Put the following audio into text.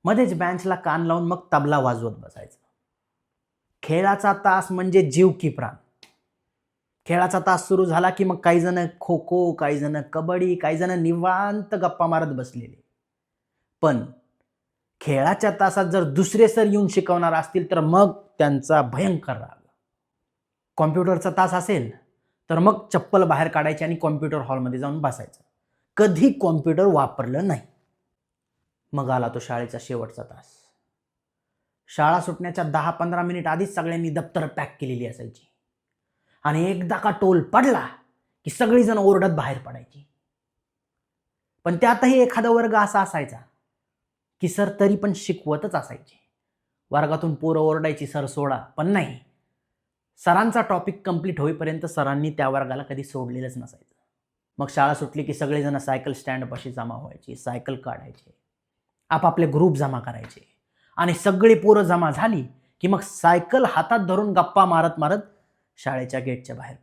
मध्येच बेंचला कान लावून मग तबला वाजवत बसायचं. खेळाचा तास म्हणजे जीव की प्राण. खेळाचा तास सुरू झाला की मग काही जण खो खो, काही जण कबड्डी, काही जण निवांत गप्पा मारत बसलेले. पण खेळाच्या तासात जर दुसरे सर येऊन शिकवणार असतील तर मग त्यांचा भयंकर राग. कॉम्प्युटरचा तास असेल तर मग चप्पल बाहेर काढायची आणि कॉम्प्युटर हॉलमध्ये जाऊन बसायचं. कधी कॉम्प्युटर वापरलं नाही. मग आला तो शाळेचा शेवटचा तास. शाळा सुटण्याच्या 10-15 मिनिट आधीच सगळ्यांनी दप्तर पॅक केलेली असायची आणि एकदा का टोल पडला की सगळीजण ओरडत बाहेर पडायची. पण त्यातही एखादा वर्ग असा असायचा की सर तरी पण शिकवतच असायचे. वर्गातून पोरं ओरडायची सर सोडा, पण नाही, सरांचा टॉपिक कंप्लीट होईपर्यंत सरांनी त्या वर्गाला कधी सोडलेलंच नसायचं. मग शाळा सुटली की सगळेजण सायकल स्टँडपाशी जमा व्हायची, सायकल काढायचे, आपापले ग्रुप जमा करायचे आणि सगळी पोरं जमा झाली की मग सायकल हातात धरून गप्पा मारत मारत शाळेच्या गेटच्या बाहेर